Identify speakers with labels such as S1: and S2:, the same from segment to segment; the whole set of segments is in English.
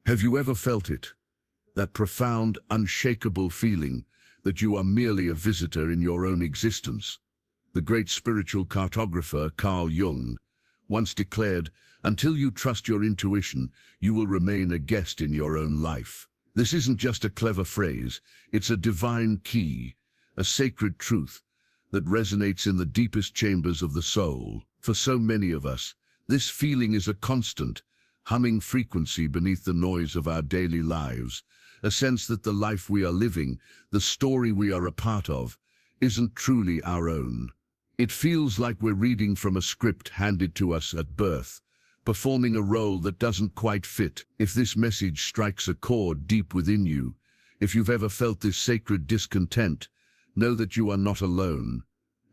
S1: Have you ever felt it? That profound, unshakable feeling that you are merely a visitor in your own existence? The great spiritual cartographer Carl Jung once declared, "Until you trust your intuition, you will remain a guest in your own life." This isn't just a clever phrase, it's a divine key, a sacred truth that resonates in the deepest chambers of the soul. For so many of us, this feeling is a constant, humming frequency beneath the noise of our daily lives, a sense that the life we are living, the story we are a part of, isn't truly our own. It feels like we're reading from a script handed to us at birth, performing a role that doesn't quite fit. If this message strikes a chord deep within you, if you've ever felt this sacred discontent, know that you are not alone,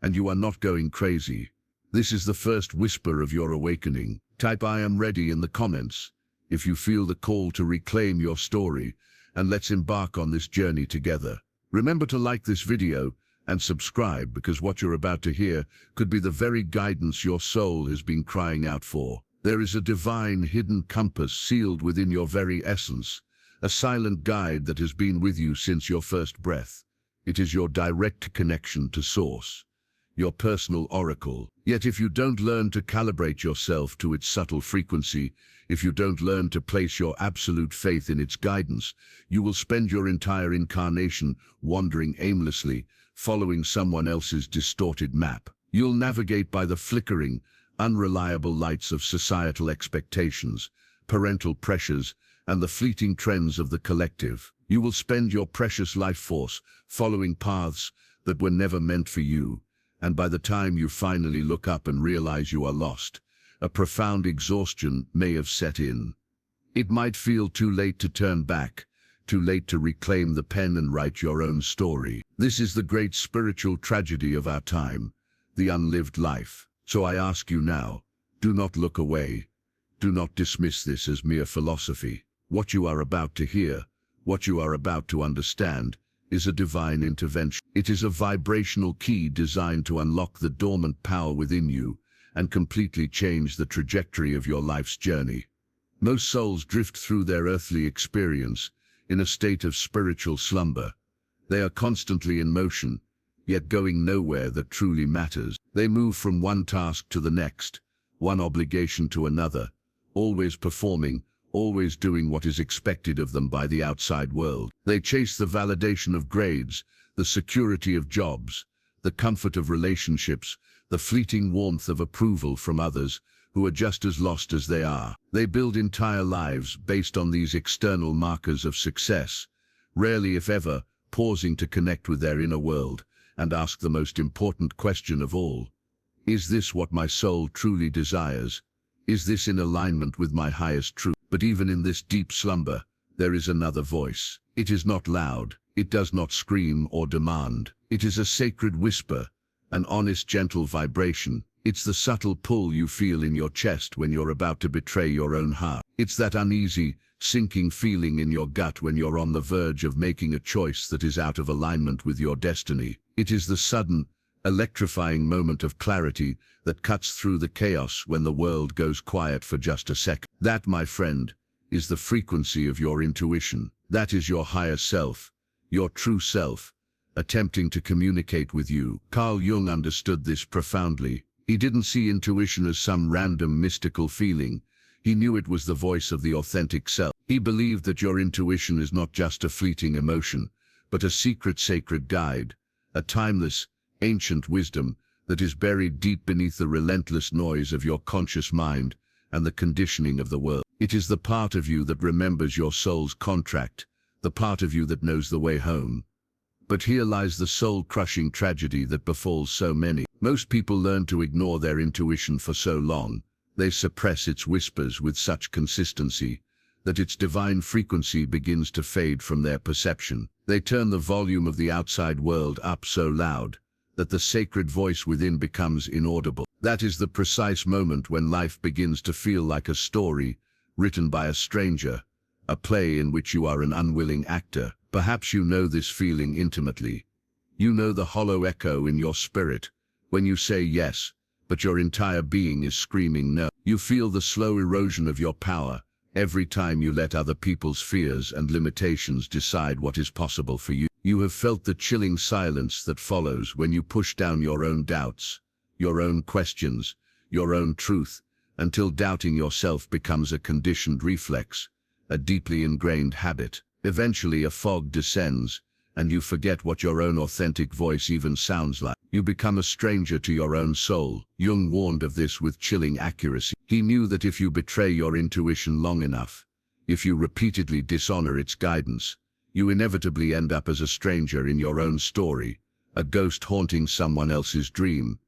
S1: and you are not going crazy. This is the first whisper of your awakening. Type "I am ready" in the comments if you feel the call to reclaim your story, and let's embark on this journey together. Remember to like this video and subscribe, because what you're about to hear could be the very guidance your soul has been crying out for. There is a divine hidden compass sealed within your very essence, a silent guide that has been with you since your first breath. It is your direct connection to Source, your personal oracle. Yet if you don't learn to calibrate yourself to its subtle frequency, if you don't learn to place your absolute faith in its guidance, you will spend your entire incarnation wandering aimlessly, following someone else's distorted map. You'll navigate by the flickering, unreliable lights of societal expectations, parental pressures, and the fleeting trends of the collective. You will spend your precious life force following paths that were never meant for you, and by the time you finally look up and realize you are lost, a profound exhaustion may have set in. It might feel too late to turn back, too late to reclaim the pen and write your own story. This is the great spiritual tragedy of our time, the unlived life. So I ask you now, do not look away. Do not dismiss this as mere philosophy. What you are about to hear, what you are about to understand, is a divine intervention. It is a vibrational key designed to unlock the dormant power within you and completely change the trajectory of your life's journey. Most souls drift through their earthly experience in a state of spiritual slumber. They are constantly in motion, yet going nowhere that truly matters. They move from one task to the next, one obligation to another, always performing, always doing what is expected of them by the outside world. They chase the validation of grades, the security of jobs, the comfort of relationships, the fleeting warmth of approval from others who are just as lost as they are. They build entire lives based on these external markers of success, rarely if ever pausing to connect with their inner world and ask the most important question of all. Is this what my soul truly desires? Is this in alignment with my highest truth? But even in this deep slumber, there is another voice. It is not loud. It does not scream or demand. It is a sacred whisper, an honest, gentle vibration. It's the subtle pull you feel in your chest when you're about to betray your own heart. It's that uneasy, sinking feeling in your gut when you're on the verge of making a choice that is out of alignment with your destiny. It is the sudden, electrifying moment of clarity that cuts through the chaos when the world goes quiet for just a second. That, my friend, is the frequency of your intuition. That is your higher self, your true self, attempting to communicate with you. Carl Jung understood this profoundly. He didn't see intuition as some random mystical feeling. He knew it was the voice of the authentic self. He believed that your intuition is not just a fleeting emotion, but a secret, sacred guide, a timeless, ancient wisdom that is buried deep beneath the relentless noise of your conscious mind and the conditioning of the world. It is the part of you that remembers your soul's contract, the part of you that knows the way home. But here lies the soul-crushing tragedy that befalls so many. Most people learn to ignore their intuition for so long. They suppress its whispers with such consistency that its divine frequency begins to fade from their perception. They turn the volume of the outside world up so loud that the sacred voice within becomes inaudible. That is the precise moment when life begins to feel like a story written by a stranger, a play in which you are an unwilling actor. Perhaps you know this feeling intimately. You know the hollow echo in your spirit when you say yes, but your entire being is screaming no. You feel the slow erosion of your power, Every time you let other people's fears and limitations decide what is possible for you, you have felt the chilling silence that follows when you push down your own doubts, your own questions, your own truth, until doubting yourself becomes a conditioned reflex, a deeply ingrained habit. Eventually a fog descends, and you forget what your own authentic voice even sounds like. You become a stranger to your own soul. Jung warned of this with chilling accuracy. He knew that if you betray your intuition long enough, if you repeatedly dishonor its guidance, you inevitably end up as a stranger in your own story, a ghost haunting someone else's dream,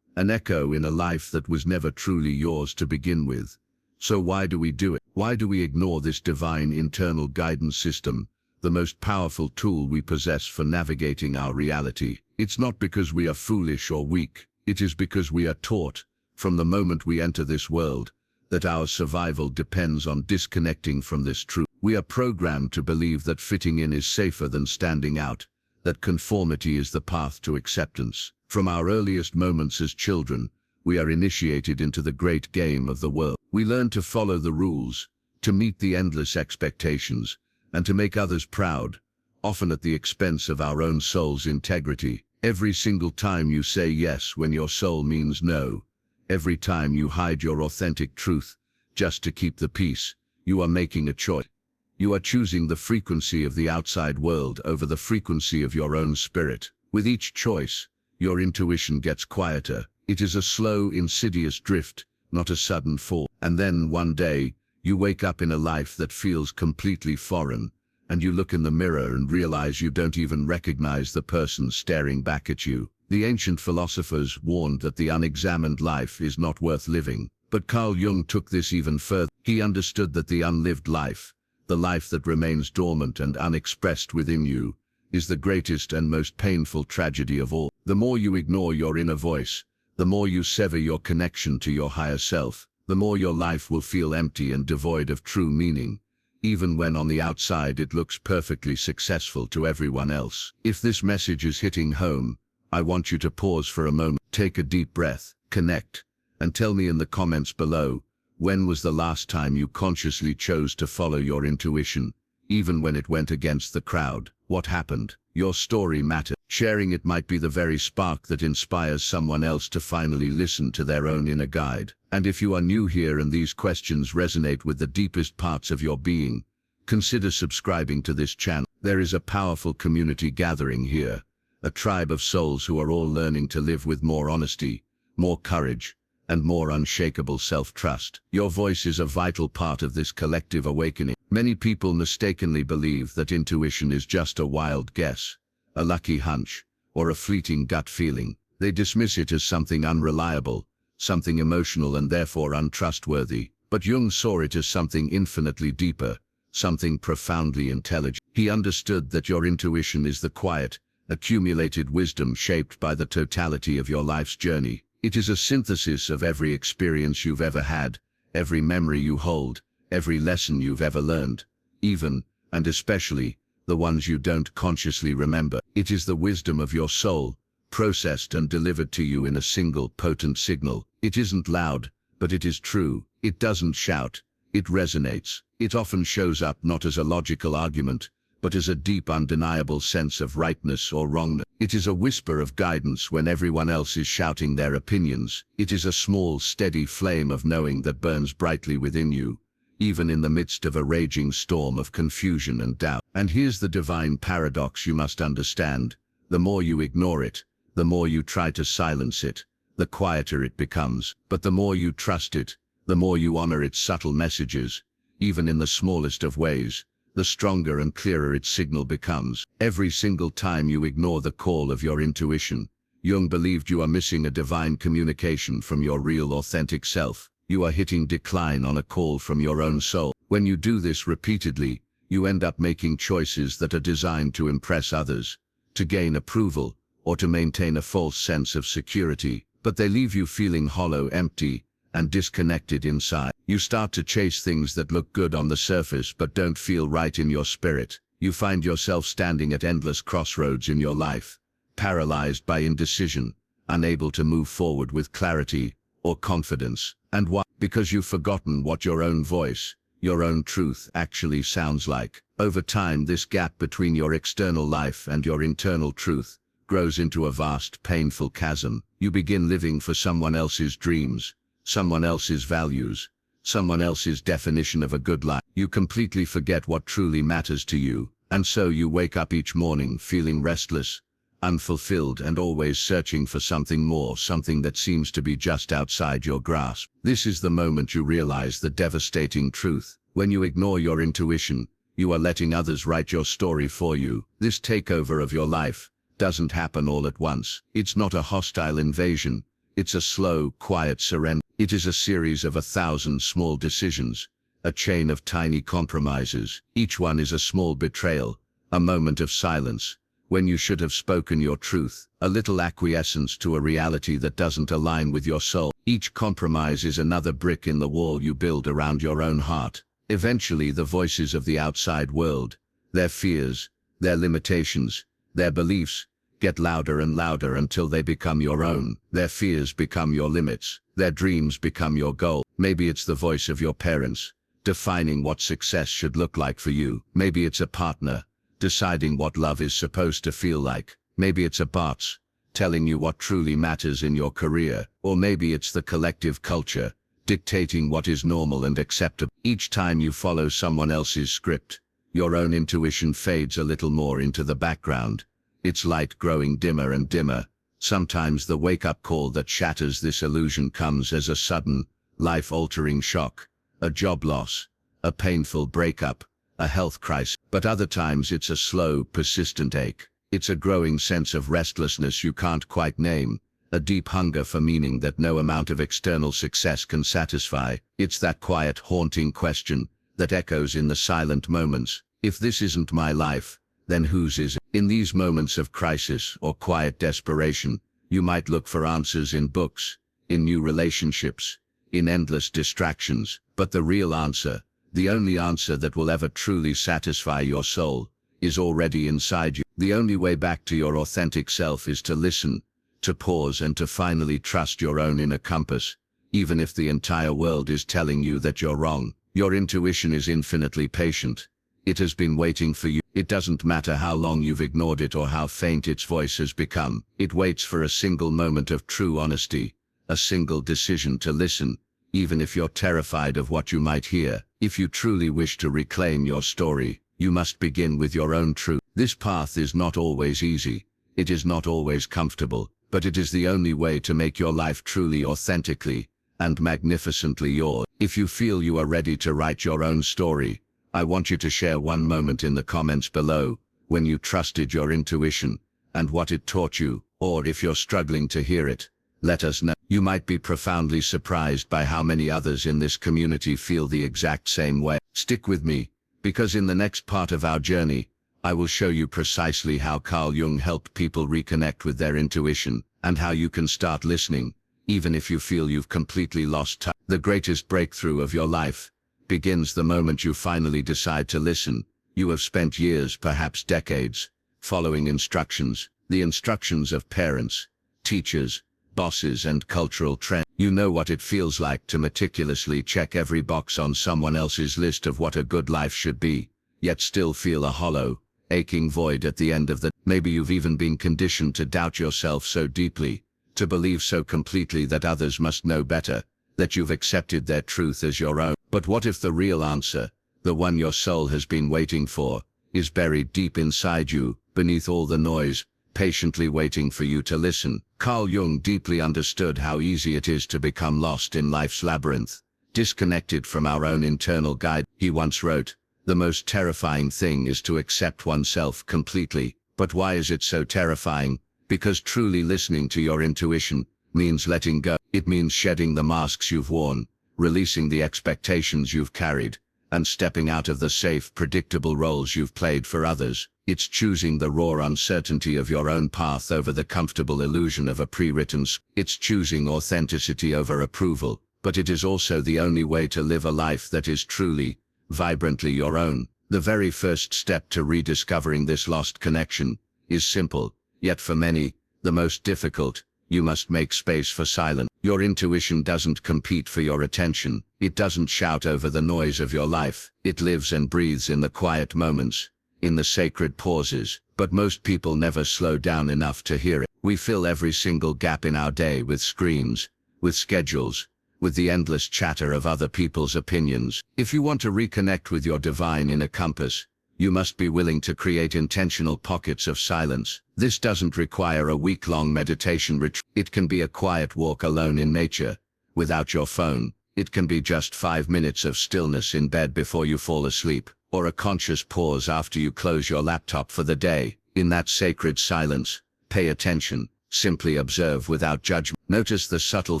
S1: an echo in a life that was never truly yours to begin with. So why do we do it? Why do we ignore this divine internal guidance system, the most powerful tool we possess for navigating our reality? It's not because we are foolish or weak. It is because we are taught, from the moment we enter this world, that our survival depends on disconnecting from this truth. We are programmed to believe that fitting in is safer than standing out, that conformity is the path to acceptance. From our earliest moments as children, we are initiated into the great game of the world. We learn to follow the rules, to meet the endless expectations, and to make others proud, often at the expense of our own soul's integrity. Every single time you say yes when your soul means no, every time you hide your authentic truth just to keep the peace, you are making a choice. You are choosing the frequency of the outside world over the frequency of your own spirit. With each choice, your intuition gets quieter. It is a slow, insidious drift, not a sudden fall. And then one day, you wake up in a life that feels completely foreign, and you look in the mirror and realize you don't even recognize the person staring back at you. The ancient philosophers warned that the unexamined life is not worth living. But Carl Jung took this even further. He understood that the unlived life, the life that remains dormant and unexpressed within you, is the greatest and most painful tragedy of all. The more you ignore your inner voice, the more you sever your connection to your higher self, the more your life will feel empty and devoid of true meaning, even when on the outside it looks perfectly successful to everyone else. If this message is hitting home, I want you to pause for a moment, take a deep breath, connect, and tell me in the comments below, when was the last time you consciously chose to follow your intuition, even when it went against the crowd? What happened? Your story matters. Sharing it might be the very spark that inspires someone else to finally listen to their own inner guide. And if you are new here and these questions resonate with the deepest parts of your being, consider subscribing to this channel. There is a powerful community gathering here, a tribe of souls who are all learning to live with more honesty, more courage, and more unshakable self-trust. Your voice is a vital part of this collective awakening. Many people mistakenly believe that intuition is just a wild guess, a lucky hunch, or a fleeting gut feeling. They dismiss it as something unreliable, something emotional and therefore untrustworthy. But Jung saw it as something infinitely deeper, something profoundly intelligent. He understood that your intuition is the quiet, accumulated wisdom shaped by the totality of your life's journey. It is a synthesis of every experience you've ever had, every memory you hold, every lesson you've ever learned, even, and especially, the ones you don't consciously remember. It is the wisdom of your soul, processed and delivered to you in a single potent signal. It isn't loud, but it is true. It doesn't shout. It resonates. It often shows up not as a logical argument, but as a deep, undeniable sense of rightness or wrongness. It is a whisper of guidance when everyone else is shouting their opinions. It is a small, steady flame of knowing that burns brightly within you, even in the midst of a raging storm of confusion and doubt. And here's the divine paradox you must understand. The more you ignore it, the more you try to silence it, the quieter it becomes. But the more you trust it, the more you honor its subtle messages, even in the smallest of ways, the stronger and clearer its signal becomes. Every single time you ignore the call of your intuition, Jung believed you are missing a divine communication from your real authentic self. You are hitting decline on a call from your own soul. When you do this repeatedly, you end up making choices that are designed to impress others, to gain approval, or to maintain a false sense of security. But they leave you feeling hollow, empty, and disconnected inside. You start to chase things that look good on the surface but don't feel right in your spirit. You find yourself standing at endless crossroads in your life, paralyzed by indecision, unable to move forward with clarity or confidence. And why? Because you've forgotten what your own voice, your own truth actually sounds like. Over time, this gap between your external life and your internal truth grows into a vast, painful chasm. You begin living for someone else's dreams, someone else's values, someone else's definition of a good life. You completely forget what truly matters to you, and so you wake up each morning feeling restless, unfulfilled, and always searching for something more, something that seems to be just outside your grasp. This is the moment you realize the devastating truth. When you ignore your intuition, you are letting others write your story for you. This takeover of your life doesn't happen all at once. It's not a hostile invasion. It's a slow, quiet surrender. It is a series of 1,000 small decisions, a chain of tiny compromises. Each one is a small betrayal, a moment of silence when you should have spoken your truth, a little acquiescence to a reality that doesn't align with your soul. Each compromise is another brick in the wall you build around your own heart. Eventually, the voices of the outside world, their fears, their limitations, their beliefs, get louder and louder until they become your own. Their fears become your limits. Their dreams become your goal. Maybe it's the voice of your parents, defining what success should look like for you. Maybe it's a partner, deciding what love is supposed to feel like. Maybe it's a boss, telling you what truly matters in your career. Or maybe it's the collective culture, dictating what is normal and acceptable. Each time you follow someone else's script, your own intuition fades a little more into the background, its light growing dimmer and dimmer. Sometimes the wake-up call that shatters this illusion comes as a sudden, life-altering shock, a job loss, a painful breakup, a health crisis. But other times it's a slow, persistent ache. It's a growing sense of restlessness you can't quite name, a deep hunger for meaning that no amount of external success can satisfy. It's that quiet, haunting question that echoes in the silent moments. If this isn't my life, then whose is it? In these moments of crisis or quiet desperation, you might look for answers in books, in new relationships, in endless distractions. But the real answer, the only answer that will ever truly satisfy your soul, is already inside you. The only way back to your authentic self is to listen, to pause, and to finally trust your own inner compass, even if the entire world is telling you that you're wrong. Your intuition is infinitely patient. It has been waiting for you. It doesn't matter how long you've ignored it or how faint its voice has become. It waits for a single moment of true honesty, a single decision to listen, even if you're terrified of what you might hear. If you truly wish to reclaim your story, you must begin with your own truth. This path is not always easy. It is not always comfortable, but it is the only way to make your life truly, authentically, and magnificently yours. If you feel you are ready to write your own story, I want you to share one moment in the comments below when you trusted your intuition and what it taught you. Or if you're struggling to hear it, let us know. You might be profoundly surprised by how many others in this community feel the exact same way. Stick with me, because in the next part of our journey, I will show you precisely how Carl Jung helped people reconnect with their intuition, and how you can start listening, even if you feel you've completely lost touch. The greatest breakthrough of your life begins the moment you finally decide to listen. You have spent years, perhaps decades, following instructions, the instructions of parents, teachers, bosses, and cultural trends. You know what it feels like to meticulously check every box on someone else's list of what a good life should be, yet still feel a hollow, aching void at the end of the. Maybe you've even been conditioned to doubt yourself so deeply, to believe so completely that others must know better, that you've accepted their truth as your own. But what if the real answer, the one your soul has been waiting for, is buried deep inside you, beneath all the noise, patiently waiting for you to listen? Carl Jung deeply understood how easy it is to become lost in life's labyrinth, disconnected from our own internal guide. He once wrote, "The most terrifying thing is to accept oneself completely." But why is it so terrifying? Because truly listening to your intuition means letting go. It means shedding the masks you've worn, releasing the expectations you've carried, and stepping out of the safe, predictable roles you've played for others. It's choosing the raw uncertainty of your own path over the comfortable illusion of a pre-written script. It's choosing authenticity over approval, but it is also the only way to live a life that is truly, vibrantly your own. The very first step to rediscovering this lost connection is simple, yet for many, the most difficult. you must make space for silence. Your intuition doesn't compete for your attention. It doesn't shout over the noise of your life. It lives and breathes in the quiet moments, in the sacred pauses. But most people never slow down enough to hear it. We fill every single gap in our day with screens, with schedules, with the endless chatter of other people's opinions. If you want to reconnect with your divine inner compass, you must be willing to create intentional pockets of silence. This doesn't require a week-long meditation retreat. It can be a quiet walk alone in nature, without your phone. It can be just 5 minutes of stillness in bed before you fall asleep, or a conscious pause after you close your laptop for the day. In that sacred silence, pay attention. Simply observe without judgment. Notice the subtle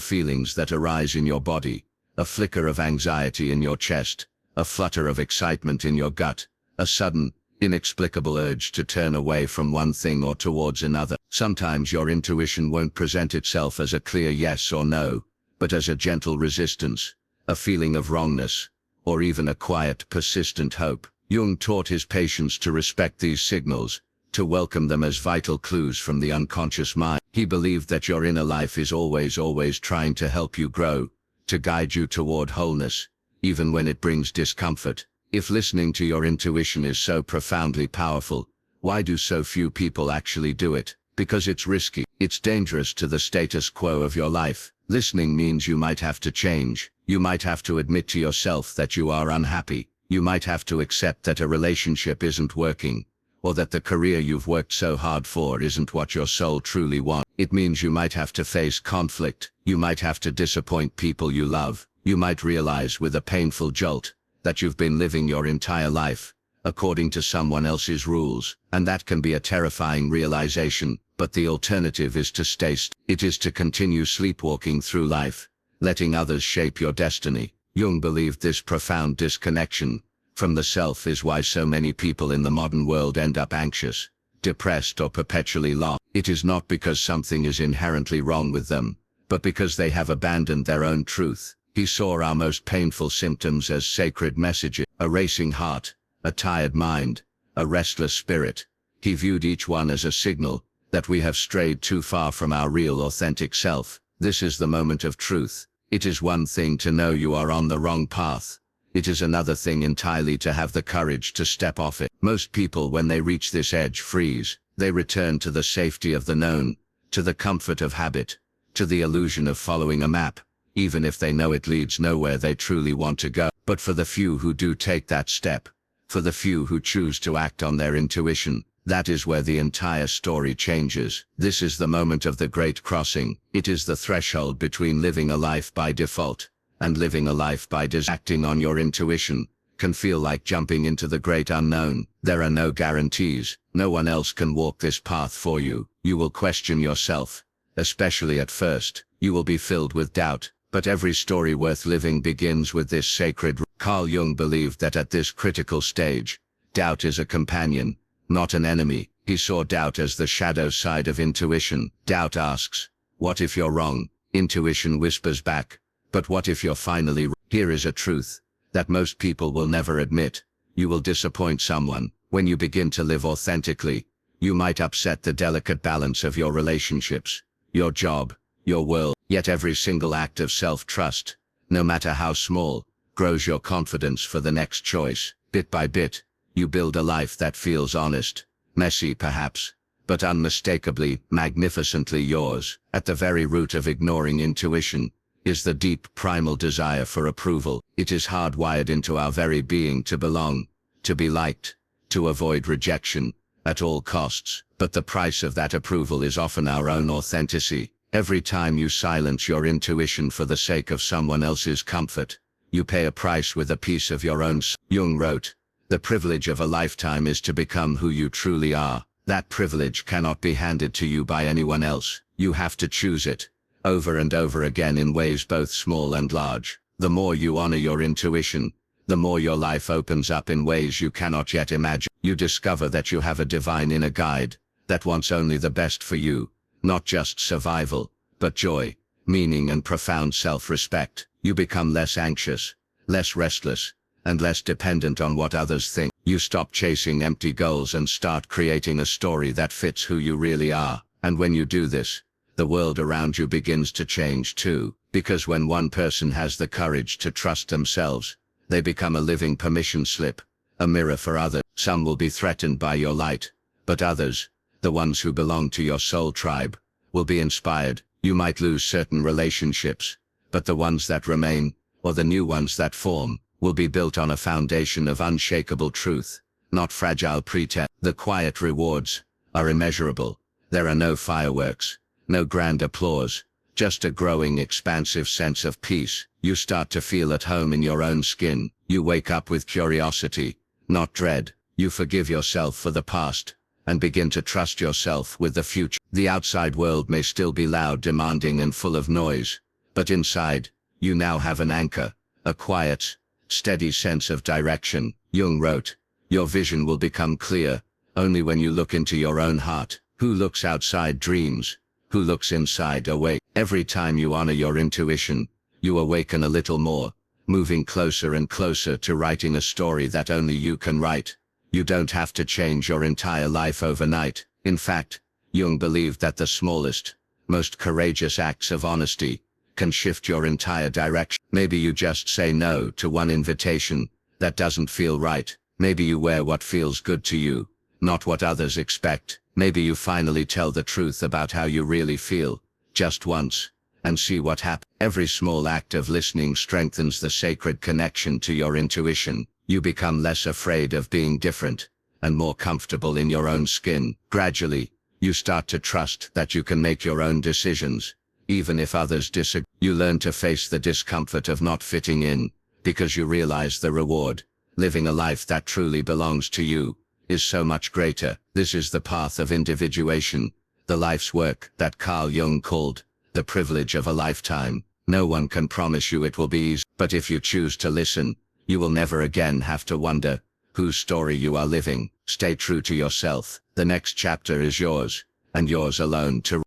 S1: feelings that arise in your body, a flicker of anxiety in your chest, a flutter of excitement in your gut, a sudden, inexplicable urge to turn away from one thing or towards another. Sometimes your intuition won't present itself as a clear yes or no, but as a gentle resistance, a feeling of wrongness, or even a quiet, persistent hope. Jung taught his patients to respect these signals, to welcome them as vital clues from the unconscious mind. He believed that your inner life is always trying to help you grow, to guide you toward wholeness, even when it brings discomfort. If listening to your intuition is so profoundly powerful, why do so few people actually do it? Because it's risky. It's dangerous to the status quo of your life. Listening means you might have to change. You might have to admit to yourself that you are unhappy. You might have to accept that a relationship isn't working, or that the career you've worked so hard for isn't what your soul truly wants. It means you might have to face conflict. You might have to disappoint people you love. You might realize with a painful jolt that you've been living your entire life according to someone else's rules, and that can be a terrifying realization. But the alternative is to stay still. It is to continue sleepwalking through life, letting others shape your destiny. Jung believed this profound disconnection from the self is why so many people in the modern world end up anxious, depressed, or perpetually lost. It is not because something is inherently wrong with them, but because they have abandoned their own truth. He saw our most painful symptoms as sacred messages: a racing heart, a tired mind, a restless spirit. He viewed each one as a signal that we have strayed too far from our real, authentic self. This is the moment of truth. It is one thing to know you are on the wrong path. It is another thing entirely to have the courage to step off it. Most people, when they reach this edge, freeze. They return to the safety of the known, to the comfort of habit, to the illusion of following a map, even if they know it leads nowhere they truly want to go. But for the few who do take that step, for the few who choose to act on their intuition, that is where the entire story changes. This is the moment of the great crossing. It is the threshold between living a life by default and living a life by design. Acting on your intuition can feel like jumping into the great unknown. There are no guarantees. No one else can walk this path for you. You will question yourself, especially at first. You will be filled with doubt. But every story worth living begins with this sacred. Carl Jung believed that at this critical stage, doubt is a companion, not an enemy. He saw doubt as the shadow side of intuition. Doubt asks, what if you're wrong? Intuition whispers back, but what if you're finally wrong? Here is a truth that most people will never admit. You will disappoint someone. When you begin to live authentically, you might upset the delicate balance of your relationships, your job, your world. Yet every single act of self-trust, no matter how small, grows your confidence for the next choice. Bit by bit, you build a life that feels honest, messy perhaps, but unmistakably, magnificently yours. At the very root of ignoring intuition is the deep primal desire for approval. It is hardwired into our very being to belong, to be liked, to avoid rejection at all costs. But the price of that approval is often our own authenticity. Every time you silence your intuition for the sake of someone else's comfort, you pay a price with a piece of your own soul. Jung wrote, "The privilege of a lifetime is to become who you truly are. That privilege cannot be handed to you by anyone else. You have to choose it, over and over again in ways both small and large. The more you honor your intuition, the more your life opens up in ways you cannot yet imagine. You discover that you have a divine inner guide that wants only the best for you. Not just survival, but joy, meaning, and profound self-respect. You become less anxious, less restless, and less dependent on what others think. You stop chasing empty goals and start creating a story that fits who you really are. And when you do this,
S2: the world around you begins to change too. Because when one person has the courage to trust themselves, they become a living permission slip, a mirror for others. Some will be threatened by your light, but others, the ones who belong to your soul tribe, will be inspired. You might lose certain relationships, but the ones that remain, or the new ones that form, will be built on a foundation of unshakable truth, not fragile pretense. The quiet rewards are immeasurable. There are no fireworks, no grand applause, just a growing, expansive sense of peace. You start to feel at home in your own skin. You wake up with curiosity, not dread. You forgive yourself for the past, and begin to trust yourself with the future. The outside world may still be loud, demanding, and full of noise, but inside, you now have an anchor, a quiet, steady sense of direction. Jung wrote, "Your vision will become clear only when you look into your own heart. Who looks outside dreams, who looks inside awake." Every time you honor your intuition, you awaken a little more, moving closer and closer to writing a story that only you can write. You don't have to change your entire life overnight. In fact, Jung believed that the smallest, most courageous acts of honesty can shift your entire direction. Maybe you just say no to one invitation that doesn't feel right. Maybe you wear what feels good to you, not what others expect. Maybe you finally tell the truth about how you really feel, just once, and see what happens. Every small act of listening strengthens the sacred connection to your intuition. You become less afraid of being different, and more comfortable in your own skin. Gradually, you start to trust that you can make your own decisions, even if others disagree. You learn to face the discomfort of not fitting in, because you realize the reward, living a life that truly belongs to you, is so much greater. This is the path of individuation, the life's work that Carl Jung called the privilege of a lifetime. No one can promise you it will be easy, but if you choose to listen, you will never again have to wonder whose story you are living. Stay true to yourself. The next chapter is yours, and yours alone to